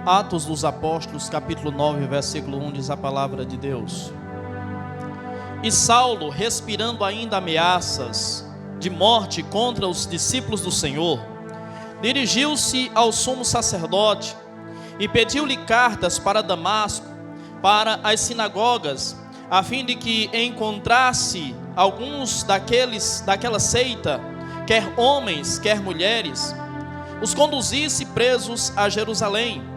Atos dos Apóstolos, capítulo 9, versículo 1, diz a palavra de Deus. E Saulo, respirando ainda ameaças de morte contra os discípulos do Senhor, dirigiu-se ao sumo sacerdote e pediu-lhe cartas para Damasco, para as sinagogas, a fim de que encontrasse alguns daquela seita, quer homens, quer mulheres, os conduzisse presos a Jerusalém.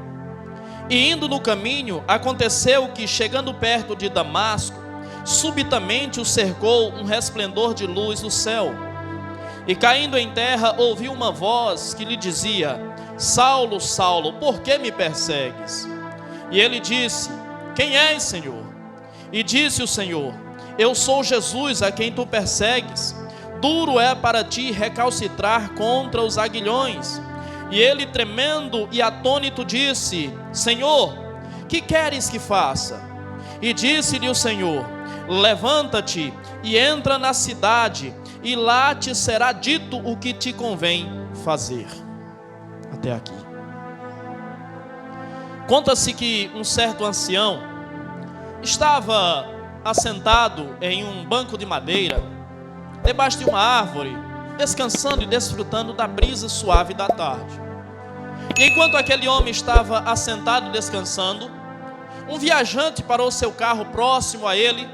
E indo no caminho, aconteceu que, chegando perto de Damasco, subitamente o cercou um resplendor de luz do céu. E caindo em terra, ouviu uma voz que lhe dizia: Saulo, Saulo, por que me persegues? E ele disse: Quem és, Senhor? E disse o Senhor: Eu sou Jesus a quem tu persegues. Duro é para ti recalcitrar contra os aguilhões. E ele, tremendo e atônito, disse: Senhor, que queres que faça? E disse-lhe o Senhor: Levanta-te e entra na cidade, e lá te será dito o que te convém fazer. Até aqui. Conta-se que um certo ancião estava assentado em um banco de madeira, debaixo de uma árvore, descansando e desfrutando da brisa suave da tarde. E enquanto aquele homem estava assentado descansando, um viajante parou seu carro próximo a ele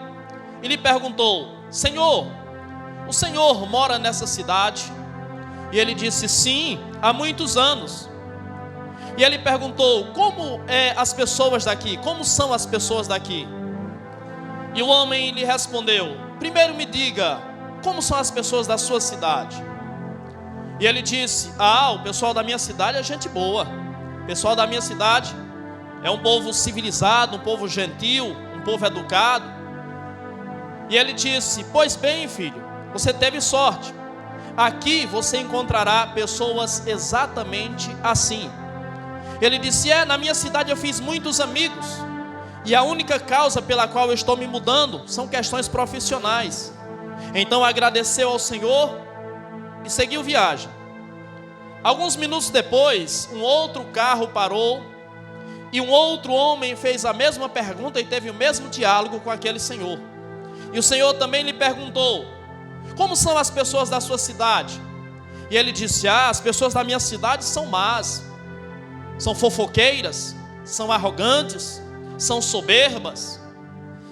e lhe perguntou: Senhor, o senhor mora nessa cidade? E ele disse: Sim, há muitos anos. E ele perguntou: Como as pessoas daqui? Como são as pessoas daqui? E o homem lhe respondeu: Primeiro me diga, como são as pessoas da sua cidade? E ele disse: o pessoal da minha cidade é gente boa. O pessoal da minha cidade é um povo civilizado, um povo gentil, um povo educado. E ele disse: Pois bem, filho, você teve sorte. Aqui você encontrará pessoas exatamente assim. Ele disse: na minha cidade eu fiz muitos amigos, e a única causa pela qual eu estou me mudando são questões profissionais. Então agradeceu ao Senhor e seguiu viagem. Alguns minutos depois, um outro carro parou, e um outro homem fez a mesma pergunta e teve o mesmo diálogo com aquele senhor. E o Senhor também lhe perguntou: Como são as pessoas da sua cidade? E ele disse: as pessoas da minha cidade são más, são fofoqueiras, são arrogantes, são soberbas.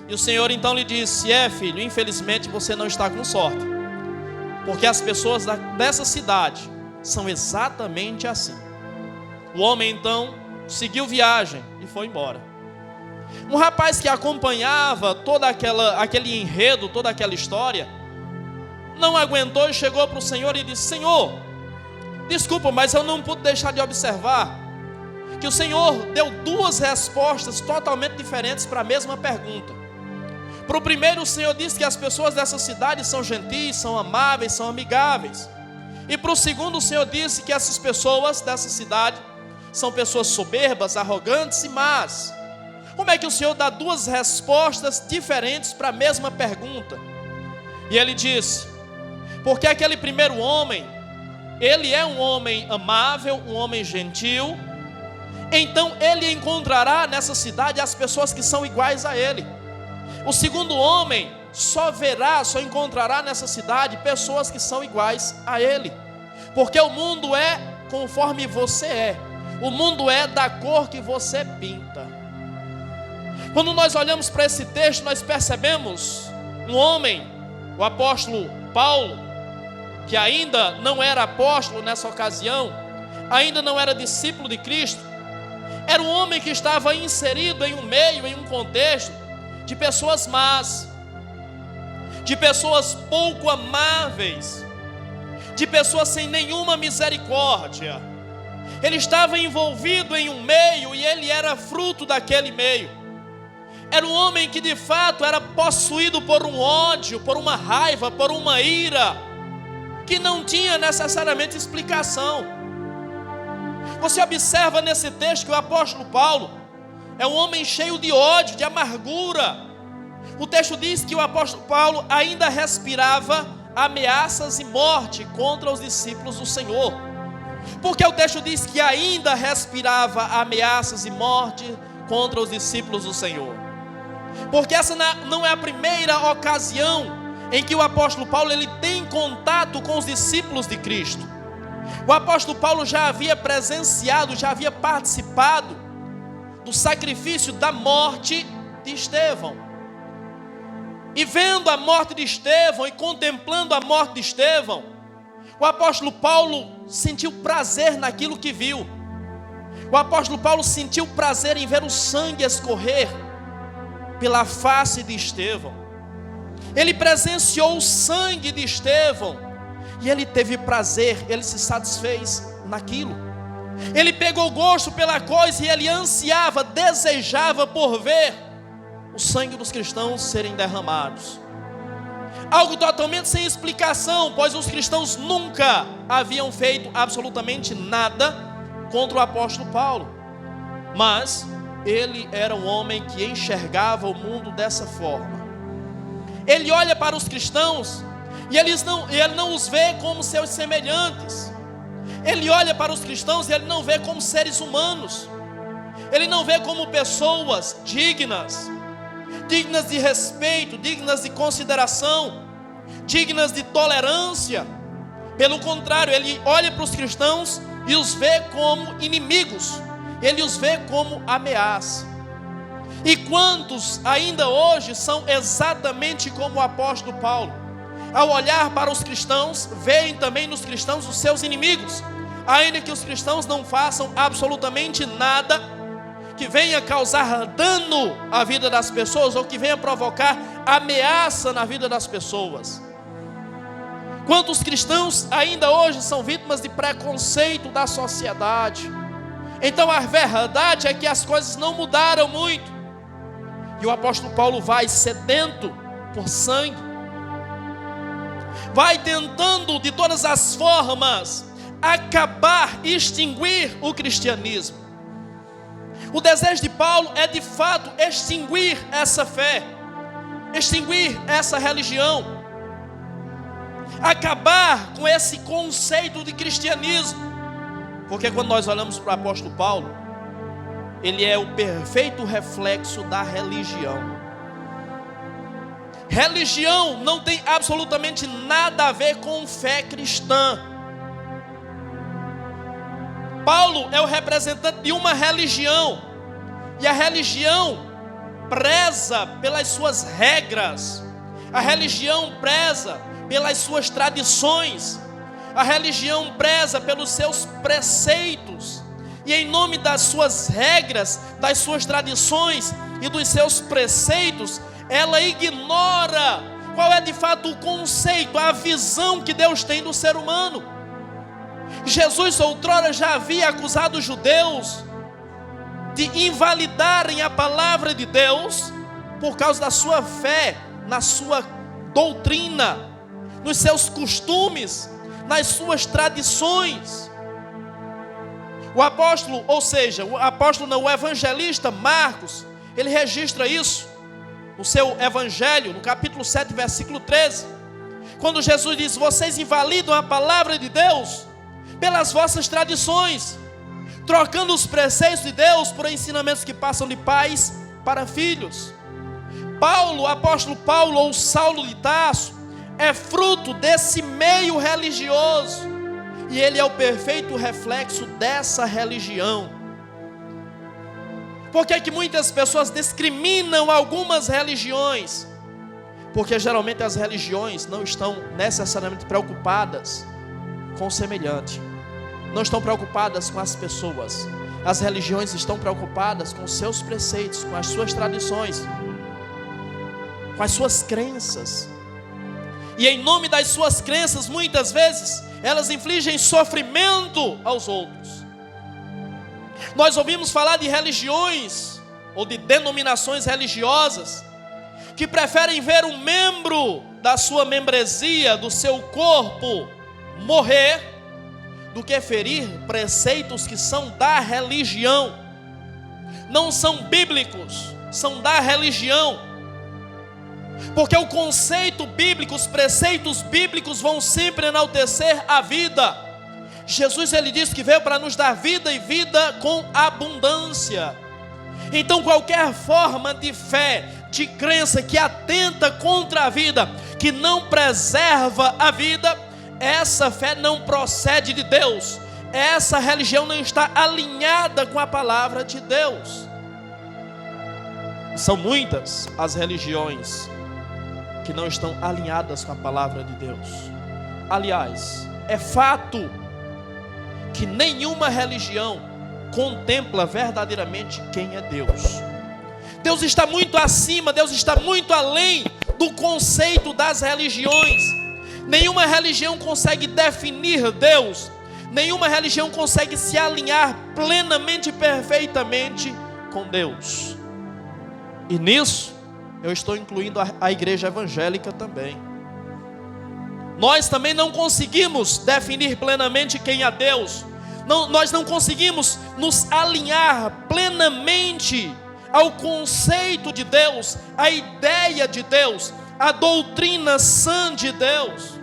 E o Senhor então lhe disse: filho, infelizmente você não está com sorte, porque as pessoas dessa cidade são exatamente assim. O homem então seguiu viagem e foi embora. Um rapaz que acompanhava todo aquele enredo, toda aquela história, não aguentou e chegou para o Senhor e disse: Senhor, desculpa, mas eu não pude deixar de observar que o Senhor deu duas respostas totalmente diferentes para a mesma pergunta. Para o primeiro, o Senhor disse que as pessoas dessa cidade são gentis, são amáveis, são amigáveis. E para o segundo, o Senhor disse que essas pessoas dessa cidade são pessoas soberbas, arrogantes e más. Como é que o Senhor dá duas respostas diferentes para a mesma pergunta? E ele disse: porque aquele primeiro homem, ele é um homem amável, um homem gentil, então ele encontrará nessa cidade as pessoas que são iguais a ele. O segundo homem só encontrará nessa cidade pessoas que são iguais a ele, porque o mundo é conforme você é, o mundo é da cor que você pinta. Quando nós olhamos para esse texto, nós percebemos um homem, o apóstolo Paulo, que ainda não era apóstolo nessa ocasião, ainda não era discípulo de Cristo, era um homem que estava inserido em um meio, em um contexto de pessoas más, de pessoas pouco amáveis, de pessoas sem nenhuma misericórdia. Ele estava envolvido em um meio e ele era fruto daquele meio. Era um homem que de fato era possuído por um ódio, por uma raiva, por uma ira, que não tinha necessariamente explicação. Você observa nesse texto que o apóstolo Paulo é um homem cheio de ódio, de amargura. O texto diz que o apóstolo Paulo ainda respirava ameaças e morte contra os discípulos do Senhor. Porque o texto diz que ainda respirava ameaças e morte contra os discípulos do Senhor. Porque essa não é a primeira ocasião em que o apóstolo Paulo ele tem contato com os discípulos de Cristo. O apóstolo Paulo já havia presenciado, já havia participado do sacrifício da morte de Estevão. E vendo a morte de Estevão e contemplando a morte de Estevão, o apóstolo Paulo sentiu prazer naquilo que viu. O apóstolo Paulo sentiu prazer em ver o sangue escorrer pela face de Estevão. Ele presenciou o sangue de Estevão e ele teve prazer, ele se satisfez naquilo. Ele pegou gosto pela coisa e ele ansiava, desejava por ver o sangue dos cristãos serem derramados. Algo totalmente sem explicação, pois os cristãos nunca haviam feito absolutamente nada contra o apóstolo Paulo. Mas ele era um homem que enxergava o mundo dessa forma. Ele olha para os cristãos e ele não os vê como seus semelhantes. Ele olha para os cristãos e ele não vê como seres humanos. Ele não vê como pessoas dignas de respeito, dignas de consideração, dignas de tolerância. Pelo contrário, ele olha para os cristãos e os vê como inimigos. Ele os vê como ameaça. E quantos ainda hoje são exatamente como o apóstolo Paulo? Ao olhar para os cristãos, veem também nos cristãos os seus inimigos, ainda que os cristãos não façam absolutamente nada que venha causar dano à vida das pessoas ou que venha provocar ameaça na vida das pessoas. Quantos cristãos ainda hoje são vítimas de preconceito da sociedade? Então a verdade é que as coisas não mudaram muito. E o apóstolo Paulo vai sedento por sangue, vai tentando de todas as formas acabar, extinguir o cristianismo. O desejo de Paulo é de fato extinguir essa fé, extinguir essa religião, acabar com esse conceito de cristianismo. Porque quando nós olhamos para o apóstolo Paulo, ele é o perfeito reflexo da religião. Religião não tem absolutamente nada a ver com fé cristã. Paulo é o representante de uma religião, e a religião preza pelas suas regras, a religião preza pelas suas tradições, a religião preza pelos seus preceitos, e em nome das suas regras, das suas tradições e dos seus preceitos, ela ignora qual é de fato o conceito, a visão que Deus tem do ser humano. Jesus outrora já havia acusado os judeus de invalidarem a palavra de Deus por causa da sua fé, na sua doutrina, nos seus costumes, nas suas tradições. O apóstolo, o evangelista Marcos, ele registra isso no seu evangelho, no capítulo 7, versículo 13, quando Jesus diz: vocês invalidam a palavra de Deus pelas vossas tradições, trocando os preceitos de Deus por ensinamentos que passam de pais para filhos. Paulo, o apóstolo Paulo, ou Saulo de Tarso, é fruto desse meio religioso, e ele é o perfeito reflexo dessa religião. Por que é que muitas pessoas discriminam algumas religiões? Porque geralmente as religiões não estão necessariamente preocupadas com o semelhante, não estão preocupadas com as pessoas. As religiões estão preocupadas com os seus preceitos, com as suas tradições, com as suas crenças. E em nome das suas crenças, muitas vezes, elas infligem sofrimento aos outros. Nós ouvimos falar de religiões, ou de denominações religiosas, que preferem ver um membro da sua membresia, do seu corpo, morrer, do que ferir preceitos que são da religião. Não são bíblicos, são da religião. Porque o conceito bíblico, os preceitos bíblicos vão sempre enaltecer a vida. Jesus, ele disse que veio para nos dar vida e vida com abundância. Então qualquer forma de fé, de crença que atenta contra a vida, que não preserva a vida, essa fé não procede de Deus. Essa religião não está alinhada com a palavra de Deus. São muitas as religiões que não estão alinhadas com a palavra de Deus. Aliás, é fato que nenhuma religião contempla verdadeiramente quem é Deus. Deus está muito acima, Deus está muito além do conceito das religiões. Nenhuma religião consegue definir Deus. Nenhuma religião consegue se alinhar plenamente e perfeitamente com Deus. E nisso, eu estou incluindo a igreja evangélica também. Nós também não conseguimos definir plenamente quem é Deus. Nós não conseguimos nos alinhar plenamente ao conceito de Deus, à ideia de Deus, à doutrina sã de Deus.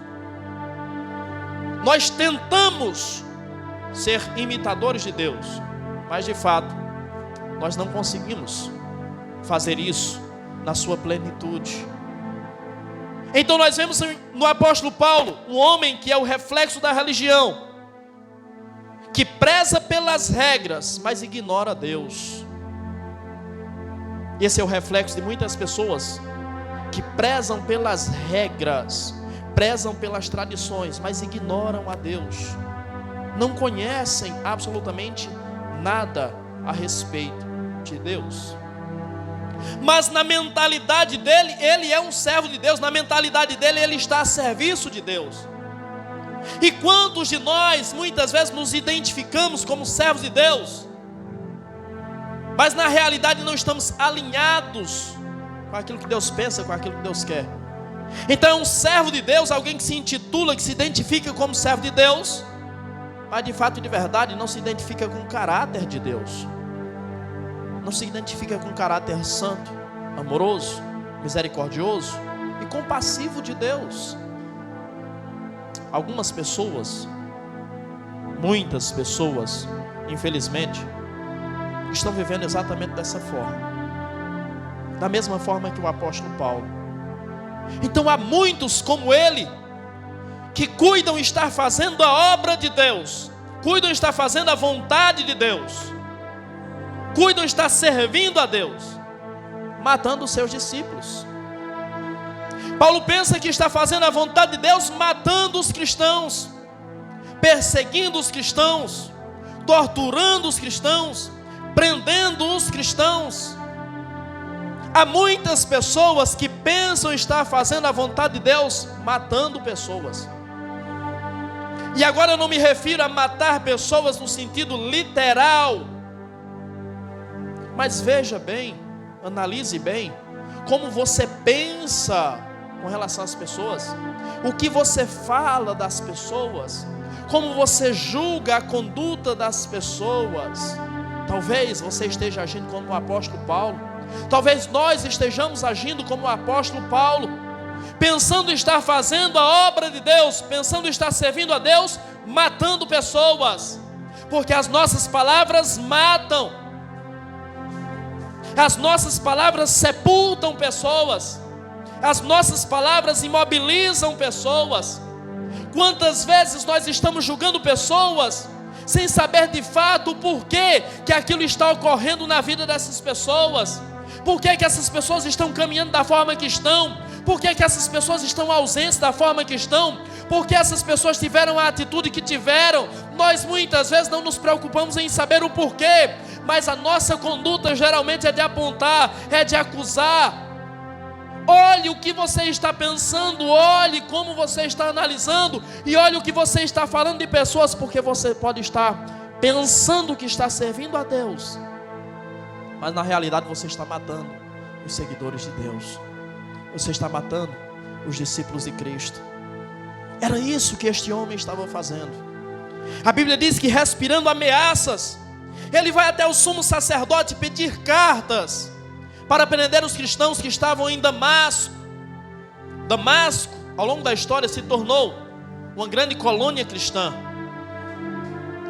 Nós tentamos ser imitadores de Deus, mas de fato, nós não conseguimos fazer isso na sua plenitude. Então nós vemos no apóstolo Paulo, um homem que é o reflexo da religião, que preza pelas regras, mas ignora Deus. Esse é o reflexo de muitas pessoas que prezam pelas regras, prezam pelas tradições, mas ignoram a Deus. Não conhecem absolutamente nada a respeito de Deus. Mas na mentalidade dele, ele é um servo de Deus. Na mentalidade dele, ele está a serviço de Deus. E quantos de nós muitas vezes nos identificamos como servos de Deus, mas na realidade não estamos alinhados com aquilo que Deus pensa, com aquilo que Deus quer. Então é um servo de Deus, alguém que se intitula, que se identifica como servo de Deus, mas de fato e de verdade não se identifica com o caráter de Deus. Não se identifica com o caráter santo, amoroso, misericordioso e compassivo de Deus. Algumas pessoas, muitas pessoas, infelizmente, estão vivendo exatamente dessa forma, da mesma forma que o apóstolo Paulo. Então há muitos como ele, que cuidam estar fazendo a obra de Deus, cuidam estar fazendo a vontade de Deus, cuidam estar servindo a Deus, matando os seus discípulos. Paulo pensa que está fazendo a vontade de Deus, matando os cristãos, perseguindo os cristãos, torturando os cristãos, prendendo os cristãos. Há muitas pessoas que pensam estar fazendo a vontade de Deus, matando pessoas. E agora eu não me refiro a matar pessoas no sentido literal, mas veja bem, analise bem, como você pensa com relação às pessoas, o que você fala das pessoas, como você julga a conduta das pessoas. Talvez você esteja agindo como o apóstolo Paulo, talvez nós estejamos agindo como o apóstolo Paulo, pensando estar fazendo a obra de Deus, pensando estar servindo a Deus, matando pessoas, porque as nossas palavras matam, as nossas palavras sepultam pessoas, as nossas palavras imobilizam pessoas. Quantas vezes nós estamos julgando pessoas sem saber de fato o porquê que aquilo está ocorrendo na vida dessas pessoas? Por que essas pessoas estão caminhando da forma que estão? Por que essas pessoas estão ausentes da forma que estão? Por que essas pessoas tiveram a atitude que tiveram? Nós muitas vezes não nos preocupamos em saber o porquê, mas a nossa conduta geralmente é de apontar, é de acusar. Olhe o que você está pensando, olhe como você está analisando, e olhe o que você está falando de pessoas, porque você pode estar pensando que está servindo a Deus, mas na realidade você está matando os seguidores de Deus, você está matando os discípulos de Cristo. Era isso que este homem estava fazendo. A Bíblia diz que, respirando ameaças, ele vai até o sumo sacerdote pedir cartas para prender os cristãos que estavam em Damasco. Damasco, ao longo da história, se tornou uma grande colônia cristã.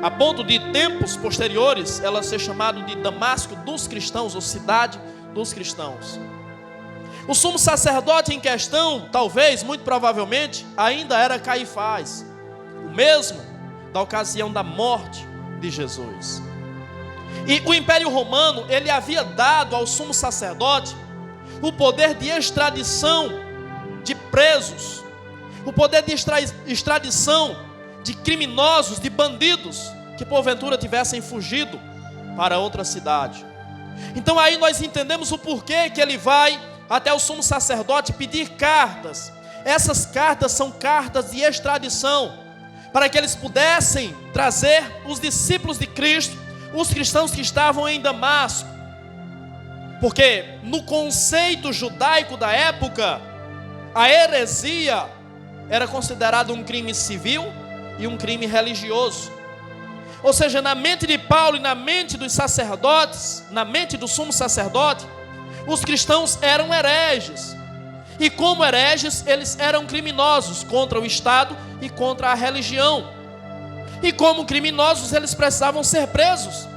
a ponto de tempos posteriores ela ser chamada de Damasco dos cristãos, ou cidade dos cristãos. O sumo sacerdote em questão, talvez, muito provavelmente, ainda era Caifás, o mesmo da ocasião da morte de Jesus. E o Império Romano, ele havia dado ao sumo sacerdote o poder de extradição de presos, o poder de extradição de criminosos, de bandidos, que porventura tivessem fugido para outra cidade. Então aí nós entendemos o porquê que ele vai até o sumo sacerdote pedir cartas. Essas cartas são cartas de extradição, para que eles pudessem trazer os discípulos de Cristo, os cristãos que estavam em Damasco. Porque no conceito judaico da época, a heresia era considerada um crime civil e um crime religioso. Ou seja, na mente de Paulo e na mente dos sacerdotes, na mente do sumo sacerdote, os cristãos eram hereges. E como hereges, eles eram criminosos contra o Estado e contra a religião. E como criminosos, eles precisavam ser presos.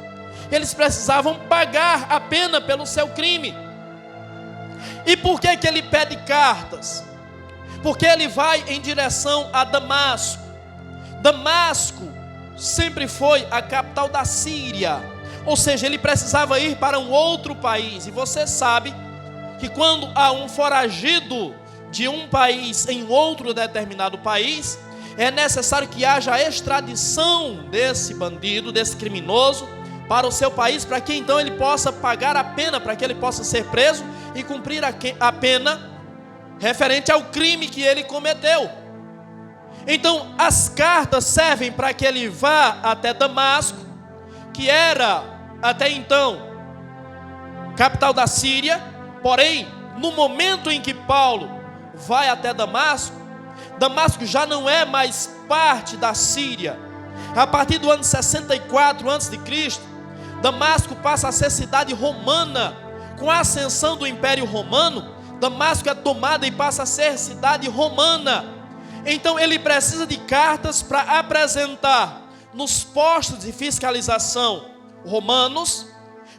Eles precisavam pagar a pena pelo seu crime. E por que ele pede cartas? Porque ele vai em direção a Damasco. Damasco sempre foi a capital da Síria. Ou seja, ele precisava ir para um outro país. E você sabe que quando há um foragido de um país em outro determinado país, é necessário que haja a extradição desse bandido, desse criminoso, para o seu país, para que então ele possa pagar a pena, para que ele possa ser preso e cumprir a pena referente ao crime que ele cometeu. Então as cartas servem para que ele vá até Damasco, que era até então capital da Síria. Porém, no momento em que Paulo vai até Damasco, Damasco já não é mais parte da Síria. A partir do ano 64 a.C., Damasco passa a ser cidade romana. Com a ascensão do Império Romano, Damasco é tomada e passa a ser cidade romana. Então ele precisa de cartas para apresentar nos postos de fiscalização romanos,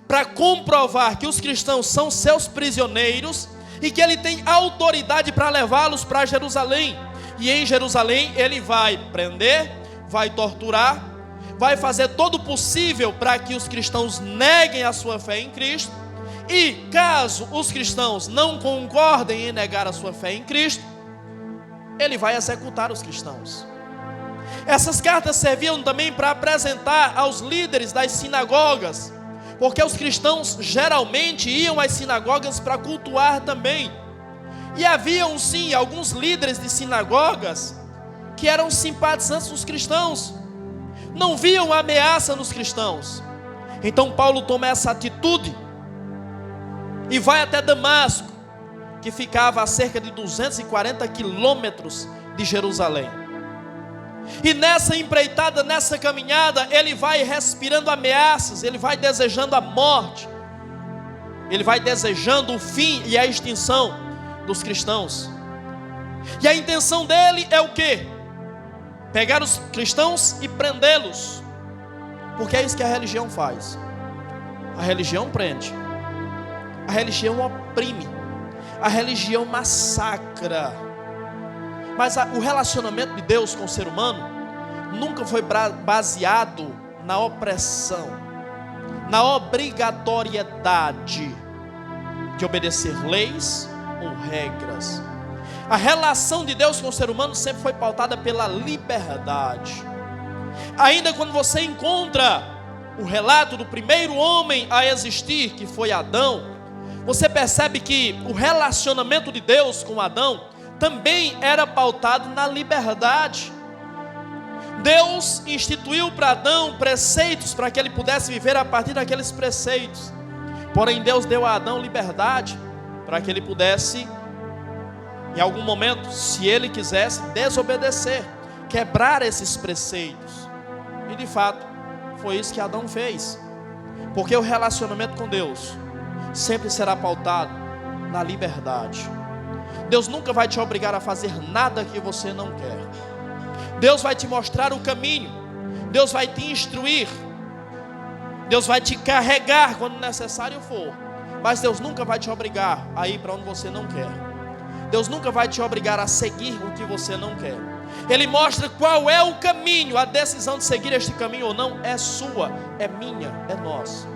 para comprovar que os cristãos são seus prisioneiros e que ele tem autoridade para levá-los para Jerusalém. E em Jerusalém ele vai prender, vai torturar, vai fazer todo o possível para que os cristãos neguem a sua fé em Cristo. E caso os cristãos não concordem em negar a sua fé em Cristo, ele vai executar os cristãos. Essas cartas serviam também para apresentar aos líderes das sinagogas, porque os cristãos geralmente iam às sinagogas para cultuar também. E haviam sim alguns líderes de sinagogas que eram simpatizantes dos cristãos, não viam ameaça nos cristãos. Então Paulo toma essa atitude e vai até Damasco, que ficava a cerca de 240 quilômetros de Jerusalém. E nessa empreitada, nessa caminhada, ele vai respirando ameaças, ele vai desejando a morte, ele vai desejando o fim e a extinção dos cristãos. E a intenção dele é o quê? Pegar os cristãos e prendê-los, porque é isso que a religião faz. A religião prende, a religião oprime, a religião massacra. Mas o relacionamento de Deus com o ser humano nunca foi baseado na opressão, na obrigatoriedade de obedecer leis ou regras. A relação de Deus com o ser humano sempre foi pautada pela liberdade. Ainda quando você encontra o relato do primeiro homem a existir, que foi Adão, você percebe que o relacionamento de Deus com Adão também era pautado na liberdade. Deus instituiu para Adão preceitos para que ele pudesse viver a partir daqueles preceitos. Porém, Deus deu a Adão liberdade para que ele pudesse, em algum momento, se ele quisesse, desobedecer, quebrar esses preceitos. E de fato, foi isso que Adão fez. Porque o relacionamento com Deus sempre será pautado na liberdade. Deus nunca vai te obrigar a fazer nada que você não quer. Deus vai te mostrar o caminho, Deus vai te instruir, Deus vai te carregar quando necessário for, mas Deus nunca vai te obrigar a ir para onde você não quer. Deus nunca vai te obrigar a seguir o que você não quer. Ele mostra qual é o caminho. A decisão de seguir este caminho ou não é sua, é minha, é nossa.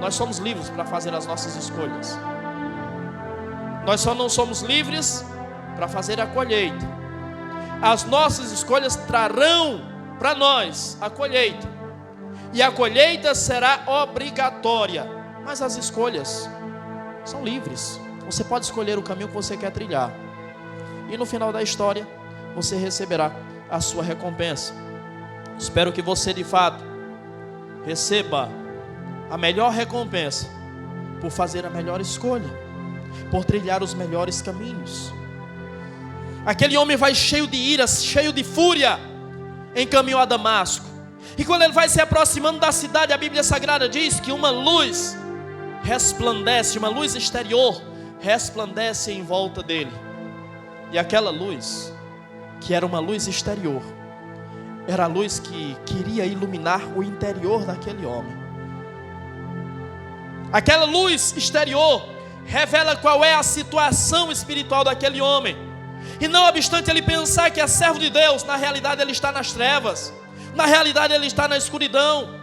Nós somos livres para fazer as nossas escolhas. Nós só não somos livres para fazer a colheita. As nossas escolhas trarão para nós a colheita, e a colheita será obrigatória, mas as escolhas são livres. Você pode escolher o caminho que você quer trilhar, e no final da história você receberá a sua recompensa. Espero que você de fato receba a melhor recompensa por fazer a melhor escolha, por trilhar os melhores caminhos. Aquele homem vai cheio de ira, cheio de fúria, em caminho a Damasco. E quando ele vai se aproximando da cidade, a Bíblia Sagrada diz que uma luz resplandece, uma luz exterior resplandece em volta dele. E aquela luz, que era uma luz exterior, era a luz que queria iluminar o interior daquele homem. Aquela luz exterior revela qual é a situação espiritual daquele homem. E não obstante ele pensar que é servo de Deus, na realidade ele está nas trevas, na realidade ele está na escuridão,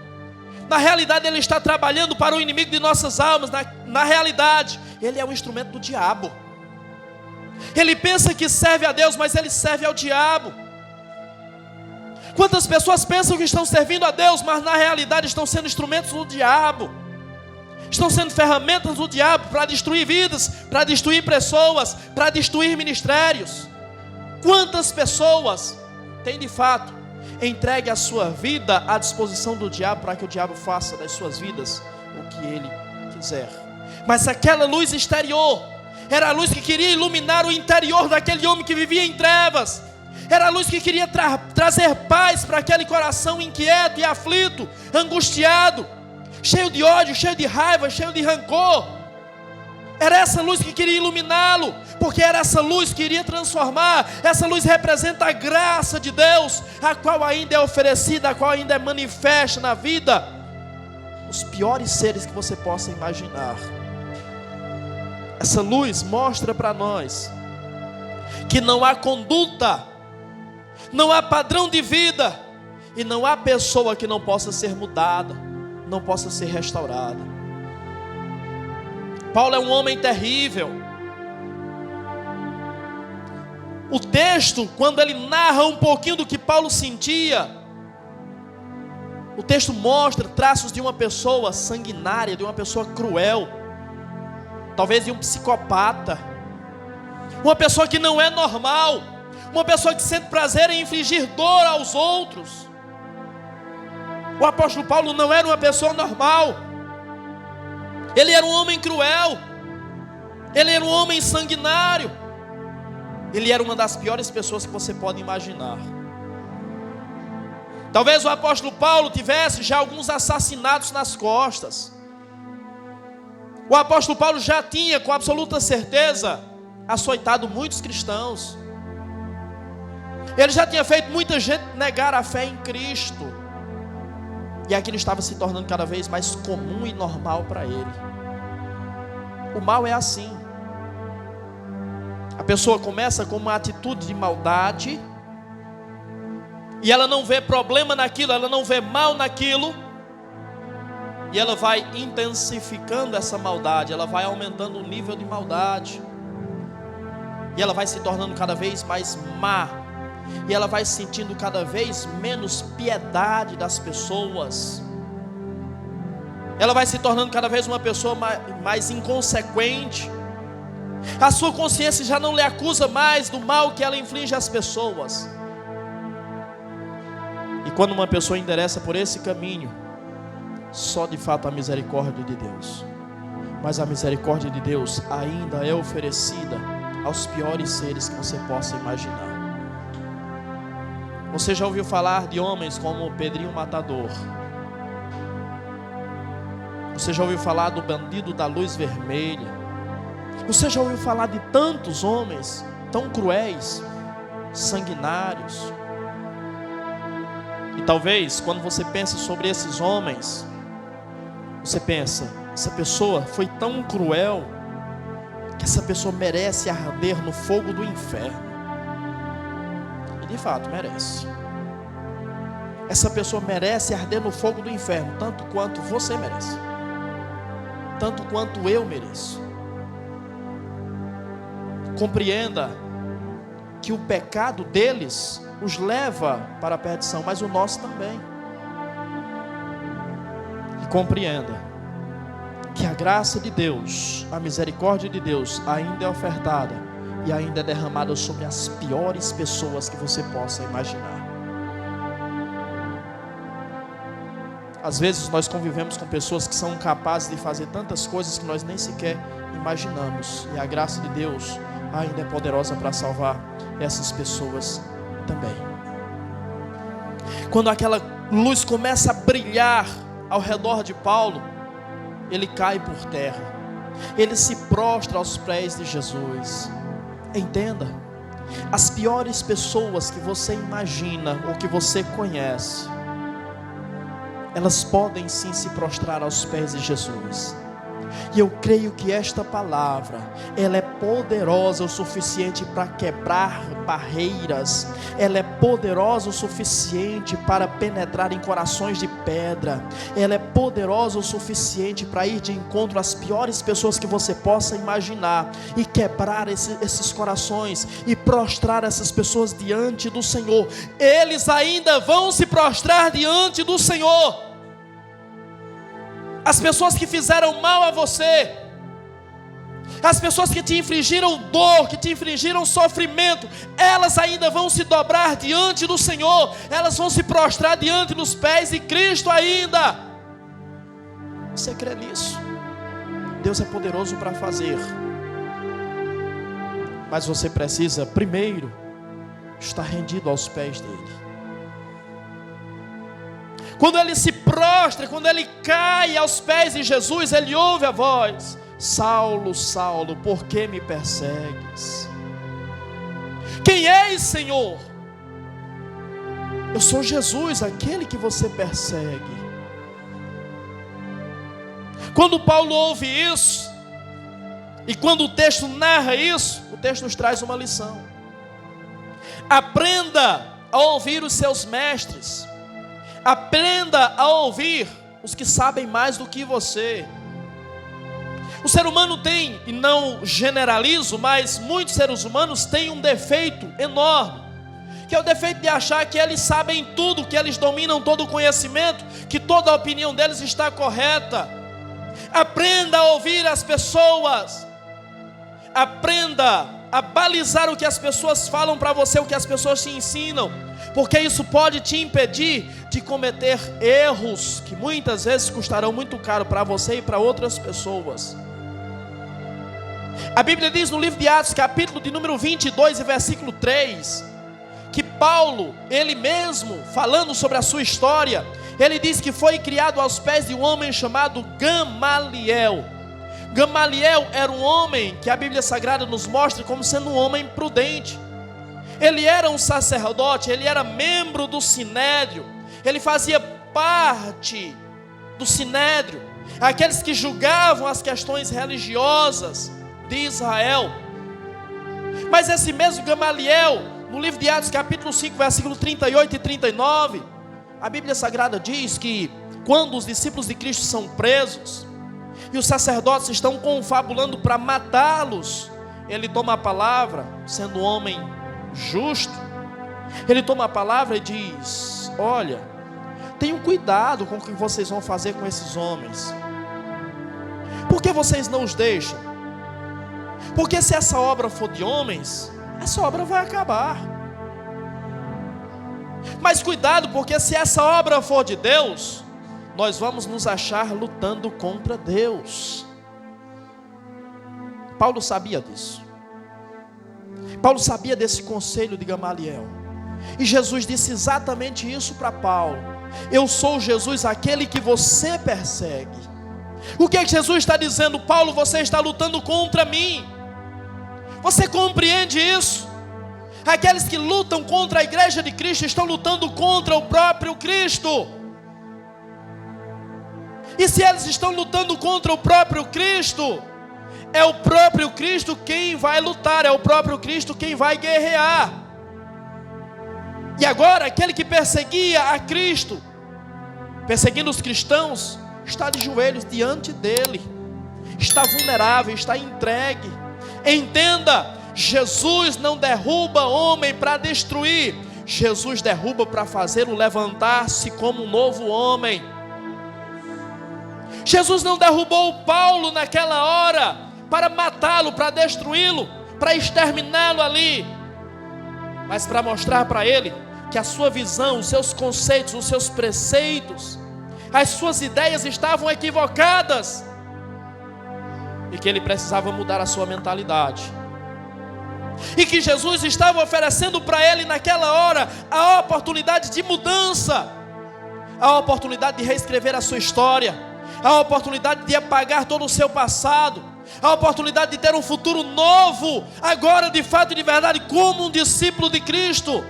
na realidade ele está trabalhando para o inimigo de nossas almas, na realidade ele é um instrumento do diabo. Ele pensa que serve a Deus, mas ele serve ao diabo. Quantas pessoas pensam que estão servindo a Deus, mas na realidade estão sendo instrumentos do diabo, estão sendo ferramentas do diabo para destruir vidas, para destruir pessoas, para destruir ministérios. Quantas pessoas têm de fato entregue a sua vida à disposição do diabo, para que o diabo faça das suas vidas o que ele quiser? Mas aquela luz exterior era a luz que queria iluminar o interior daquele homem que vivia em trevas. Era a luz que queria trazer paz para aquele coração inquieto e aflito, angustiado, cheio de ódio, cheio de raiva, cheio de rancor. Era essa luz que queria iluminá-lo, porque era essa luz que iria transformar. Essa luz representa a graça de Deus, a qual ainda é oferecida, a qual ainda é manifesta na vida os piores seres que você possa imaginar. Essa luz mostra para nós que não há conduta, não há padrão de vida, e não há pessoa que não possa ser mudada, não possa ser restaurada. Paulo é um homem terrível. O texto, quando ele narra um pouquinho do que Paulo sentia, o texto mostra traços de uma pessoa sanguinária, de uma pessoa cruel, talvez de um psicopata, uma pessoa que não é normal, uma pessoa que sente prazer em infligir dor aos outros. O apóstolo Paulo não era uma pessoa normal. Ele era um homem cruel, ele era um homem sanguinário, ele era uma das piores pessoas que você pode imaginar. Talvez o apóstolo Paulo tivesse já alguns assassinatos nas costas. O apóstolo Paulo já tinha, com absoluta certeza, açoitado muitos cristãos. Ele já tinha feito muita gente negar a fé em Cristo. E aquilo estava se tornando cada vez mais comum e normal para ele. O mal é assim. A pessoa começa com uma atitude de maldade, e ela não vê problema naquilo, ela não vê mal naquilo, e ela vai intensificando essa maldade, ela vai aumentando o nível de maldade, e ela vai se tornando cada vez mais má, e ela vai sentindo cada vez menos piedade das pessoas. Ela vai se tornando cada vez uma pessoa mais inconsequente. A sua consciência já não lhe acusa mais do mal que ela inflige às pessoas. E quando uma pessoa endereça por esse caminho, só de fato a misericórdia de Deus. Mas a misericórdia de Deus ainda é oferecida aos piores seres que você possa imaginar. Você já ouviu falar de homens como Pedrinho Matador? Você já ouviu falar do bandido da luz vermelha? Você já ouviu falar de tantos homens tão cruéis, sanguinários? E talvez, quando você pensa sobre esses homens, você pensa, essa pessoa foi tão cruel, que essa pessoa merece arder no fogo do inferno. E de fato merece. Essa pessoa merece arder no fogo do inferno, tanto quanto você merece, tanto quanto eu mereço. Compreenda que o pecado deles os leva para a perdição, mas o nosso também. E compreenda que a graça de Deus, a misericórdia de Deus ainda é ofertada e ainda é derramada sobre as piores pessoas que você possa imaginar. Às vezes nós convivemos com pessoas que são capazes de fazer tantas coisas que nós nem sequer imaginamos, e a graça de Deus ainda é poderosa para salvar essas pessoas também. Quando aquela luz começa a brilhar ao redor de Paulo, ele cai por terra, ele se prostra aos pés de Jesus. Entenda, as piores pessoas que você imagina ou que você conhece, elas podem sim se prostrar aos pés de Jesus. E eu creio que esta palavra, ela é poderosa o suficiente para quebrar barreiras. Ela é poderosa o suficiente para penetrar em corações de pedra. Ela é poderosa o suficiente para ir de encontro às piores pessoas que você possa imaginar e quebrar esses corações e prostrar essas pessoas diante do Senhor. Eles ainda vão se prostrar diante do Senhor. As pessoas que fizeram mal a você, as pessoas que te infligiram dor, que te infligiram sofrimento, elas ainda vão se dobrar diante do Senhor, elas vão se prostrar diante dos pés de Cristo ainda. Você crê nisso? Deus é poderoso para fazer, mas você precisa primeiro estar rendido aos pés dele. Quando ele se prostra, quando ele cai aos pés de Jesus, ele ouve a voz: Saulo, Saulo, por que me persegues? Quem és, Senhor? Eu sou Jesus, aquele que você persegue. Quando Paulo ouve isso, e quando o texto narra isso, o texto nos traz uma lição. Aprenda a ouvir os seus mestres. Aprenda a ouvir os que sabem mais do que você. O ser humano tem, e não generalizo, mas muitos seres humanos têm um defeito enorme, que é o defeito de achar que eles sabem tudo, que eles dominam todo o conhecimento, que toda a opinião deles está correta. Aprenda a ouvir as pessoas. Aprenda a balizar o que as pessoas falam para você, o que as pessoas te ensinam, porque isso pode te impedir de cometer erros que muitas vezes custarão muito caro para você e para outras pessoas. A Bíblia diz no livro de Atos, capítulo de número 22 e versículo 3, que Paulo, ele mesmo, falando sobre a sua história, ele diz que foi criado aos pés de um homem chamado Gamaliel. Gamaliel era um homem que a Bíblia Sagrada nos mostra como sendo um homem prudente. Ele era um sacerdote, ele era membro do Sinédrio, ele fazia parte do Sinédrio, aqueles que julgavam as questões religiosas de Israel. Mas esse mesmo Gamaliel, no livro de Atos capítulo 5, versículo 38 e 39, a Bíblia Sagrada diz que quando os discípulos de Cristo são presos, e os sacerdotes estão confabulando para matá-los, ele toma a palavra, sendo um homem justo, ele toma a palavra e diz: olha, tenham cuidado com o que vocês vão fazer com esses homens. Por que vocês não os deixam? Porque se essa obra for de homens, essa obra vai acabar. Mas cuidado, porque se essa obra for de Deus, nós vamos nos achar lutando contra Deus. Paulo sabia disso. Paulo sabia desse conselho de Gamaliel. E Jesus disse exatamente isso para Paulo: eu sou Jesus, aquele que você persegue. O que é que Jesus está dizendo? Paulo, você está lutando contra mim. Você compreende isso? Aqueles que lutam contra a igreja de Cristo estão lutando contra o próprio Cristo. E se eles estão lutando contra o próprio Cristo, é o próprio Cristo quem vai lutar, é o próprio Cristo quem vai guerrear. E agora aquele que perseguia a Cristo, perseguindo os cristãos, está de joelhos diante dele, está vulnerável, está entregue. Entenda, Jesus não derruba homem para destruir, Jesus derruba para fazê-lo levantar-se como um novo homem. Jesus não derrubou Paulo naquela hora para matá-lo, para destruí-lo, para exterminá-lo ali, mas para mostrar para ele que a sua visão, os seus conceitos, os seus preceitos, as suas ideias estavam equivocadas e que ele precisava mudar a sua mentalidade. E que Jesus estava oferecendo para ele naquela hora a oportunidade de mudança, a oportunidade de reescrever a sua história, a oportunidade de apagar todo o seu passado, a oportunidade de ter um futuro novo, agora de fato e de verdade, como um discípulo de Cristo.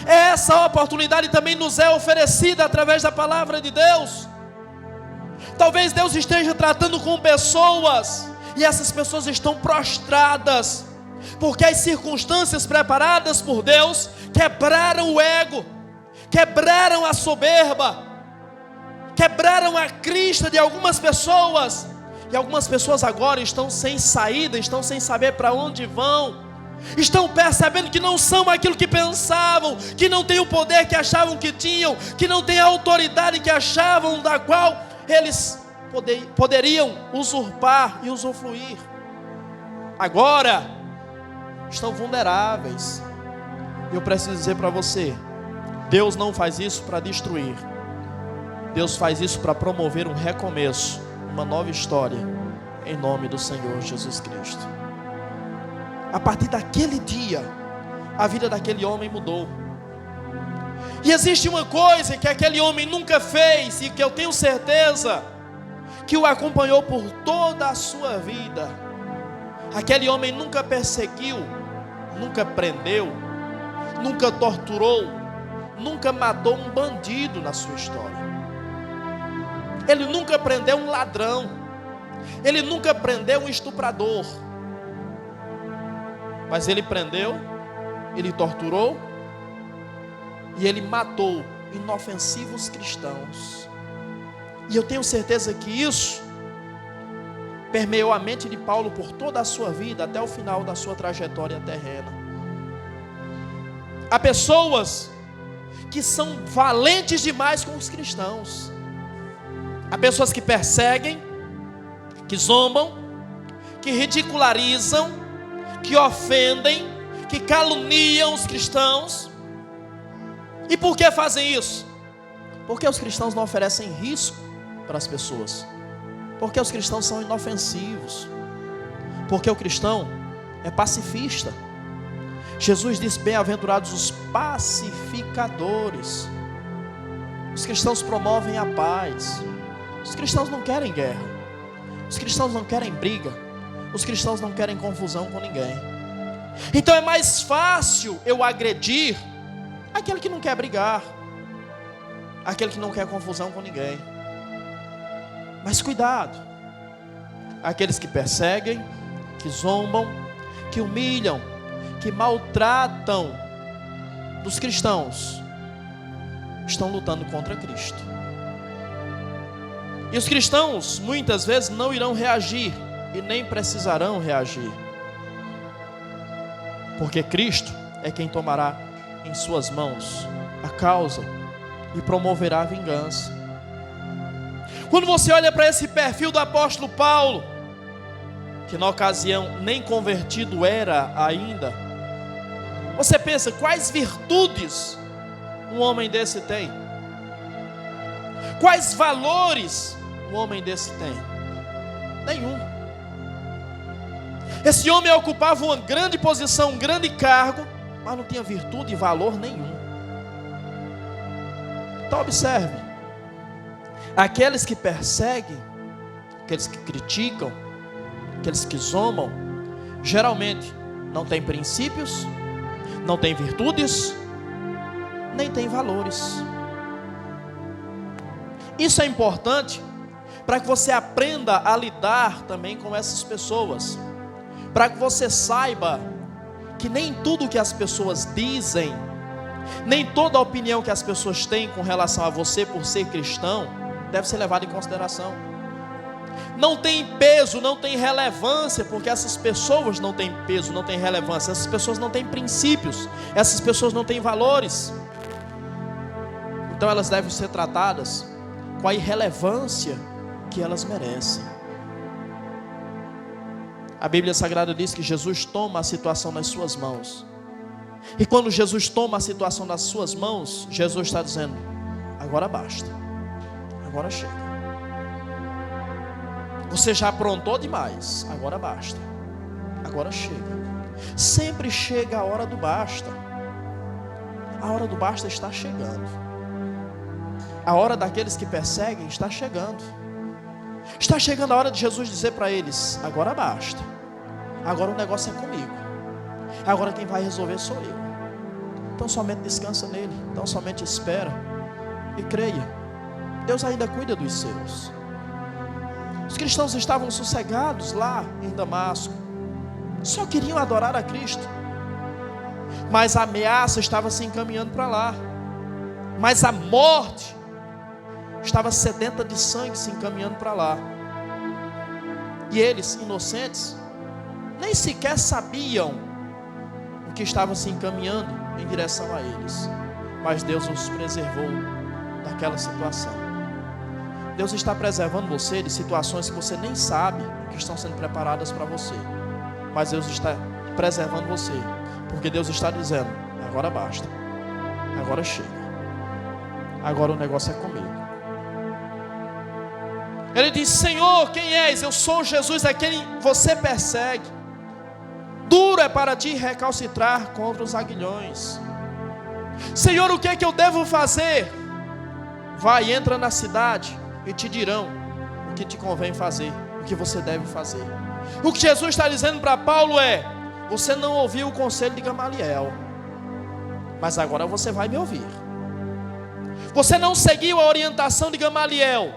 Essa oportunidade também nos é oferecida através da palavra de Deus. Talvez Deus esteja tratando com pessoas, e essas pessoas estão prostradas, porque as circunstâncias preparadas por Deus quebraram o ego, quebraram a soberba, quebraram a crista de algumas pessoas. E algumas pessoas agora estão sem saída, estão sem saber para onde vão, estão percebendo que não são aquilo que pensavam, que não têm o poder que achavam que tinham, que não têm a autoridade que achavam da qual eles poderiam usurpar e usufruir. Agora estão vulneráveis. Eu preciso dizer para você, Deus não faz isso para destruir, Deus faz isso para promover um recomeço, uma nova história, em nome do Senhor Jesus Cristo. A partir daquele dia, a vida daquele homem mudou. E existe uma coisa que aquele homem nunca fez, e que eu tenho certeza que o acompanhou por toda a sua vida. Aquele homem nunca perseguiu, nunca prendeu, nunca torturou, nunca matou um bandido na sua história. Ele nunca prendeu um ladrão, ele nunca prendeu um estuprador, mas ele prendeu, ele torturou e ele matou inofensivos cristãos. E eu tenho certeza que isso permeou a mente de Paulo por toda a sua vida, até o final da sua trajetória terrena. Há pessoas que são valentes demais com os cristãos. Há pessoas que perseguem, que zombam, que ridicularizam, que ofendem, que caluniam os cristãos. E por que fazem isso? Porque os cristãos não oferecem risco para as pessoas. Porque os cristãos são inofensivos. Porque o cristão é pacifista. Jesus disse: bem-aventurados os pacificadores. Os cristãos promovem a paz. Os cristãos não querem guerra. Os cristãos não querem briga. Os cristãos não querem confusão com ninguém. Então é mais fácil eu agredir aquele que não quer brigar, aquele que não quer confusão com ninguém. Mas cuidado, aqueles que perseguem, que zombam, que humilham, que maltratam dos cristãos, estão lutando contra Cristo. E os cristãos muitas vezes não irão reagir e nem precisarão reagir, porque Cristo é quem tomará em suas mãos a causa e promoverá a vingança. Quando você olha para esse perfil do apóstolo Paulo, que na ocasião nem convertido era ainda, você pensa, quais virtudes um homem desse tem? Quais valores um homem desse tem? Nenhum. Esse homem ocupava uma grande posição, um grande cargo, mas não tinha virtude e valor nenhum. Então observe, aqueles que perseguem, aqueles que criticam, aqueles que zombam, geralmente não têm princípios, não tem virtudes, nem tem valores. Isso é importante para que você aprenda a lidar também com essas pessoas, para que você saiba que nem tudo que as pessoas dizem, nem toda a opinião que as pessoas têm com relação a você por ser cristão, deve ser levada em consideração. Não tem peso, não tem relevância, porque essas pessoas não têm peso, não têm relevância, essas pessoas não têm princípios, essas pessoas não têm valores. Então elas devem ser tratadas com a irrelevância que elas merecem. A Bíblia Sagrada diz que Jesus toma a situação nas suas mãos. E quando Jesus toma a situação nas suas mãos, Jesus está dizendo: agora basta, agora chega. Você já aprontou demais, agora basta, agora chega. Sempre chega a hora do basta. A hora do basta está chegando. A hora daqueles que perseguem está chegando. Está chegando a hora de Jesus dizer para eles: agora basta, agora o negócio é comigo, agora quem vai resolver sou eu. Então somente descansa nele, então somente espera e creia. Deus ainda cuida dos seus. Os cristãos estavam sossegados lá em Damasco, só queriam adorar a Cristo, mas a ameaça estava se encaminhando para lá, mas a morte estava sedenta de sangue se encaminhando para lá. E eles, inocentes, nem sequer sabiam o que estava se encaminhando em direção a eles. Mas Deus os preservou daquela situação. Deus está preservando você de situações que você nem sabe que estão sendo preparadas para você. Mas Deus está preservando você, porque Deus está dizendo: agora basta, agora chega, agora o negócio é comigo. Ele diz: Senhor, quem és? Eu sou Jesus, a quem você persegue. Duro é para ti recalcitrar contra os aguilhões. Senhor, o que é que eu devo fazer? Vai, entra na cidade e te dirão o que te convém fazer, o que você deve fazer. O que Jesus está dizendo para Paulo é: você não ouviu o conselho de Gamaliel, mas agora você vai me ouvir. Você não seguiu a orientação de Gamaliel,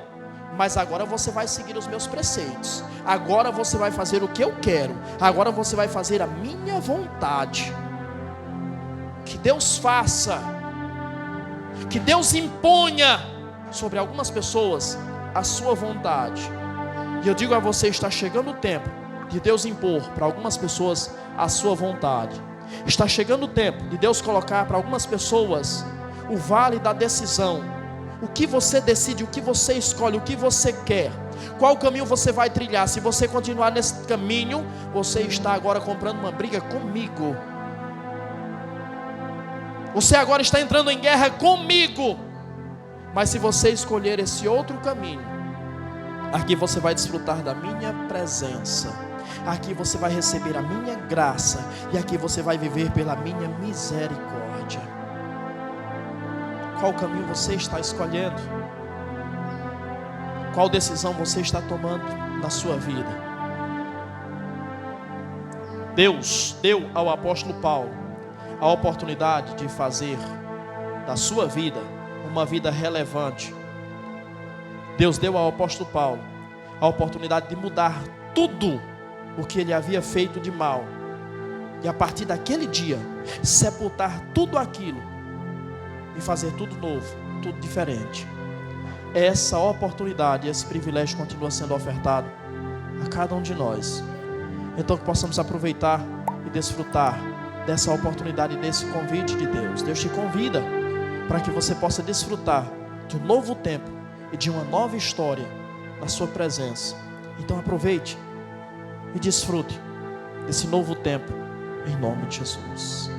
mas agora você vai seguir os meus preceitos. Agora você vai fazer o que eu quero. Agora você vai fazer a minha vontade. Que Deus faça, que Deus imponha sobre algumas pessoas a sua vontade. E eu digo a você, está chegando o tempo de Deus impor para algumas pessoas a sua vontade. Está chegando o tempo de Deus colocar para algumas pessoas o vale da decisão. O que você decide, o que você escolhe, o que você quer, qual caminho você vai trilhar. Se você continuar nesse caminho, você está agora comprando uma briga comigo. Você agora está entrando em guerra comigo. Mas se você escolher esse outro caminho, aqui você vai desfrutar da minha presença, aqui você vai receber a minha graça, e aqui você vai viver pela minha misericórdia. Qual caminho você está escolhendo? Qual decisão você está tomando na sua vida? Deus deu ao apóstolo Paulo a oportunidade de fazer da sua vida uma vida relevante. Deus deu ao apóstolo Paulo a oportunidade de mudar tudo o que ele havia feito de mal, e a partir daquele dia sepultar tudo aquilo e fazer tudo novo, tudo diferente. Essa oportunidade, esse privilégio continua sendo ofertado a cada um de nós. Então que possamos aproveitar e desfrutar dessa oportunidade, desse convite de Deus. Deus te convida para que você possa desfrutar de um novo tempo e de uma nova história na sua presença. Então aproveite e desfrute desse novo tempo, em nome de Jesus.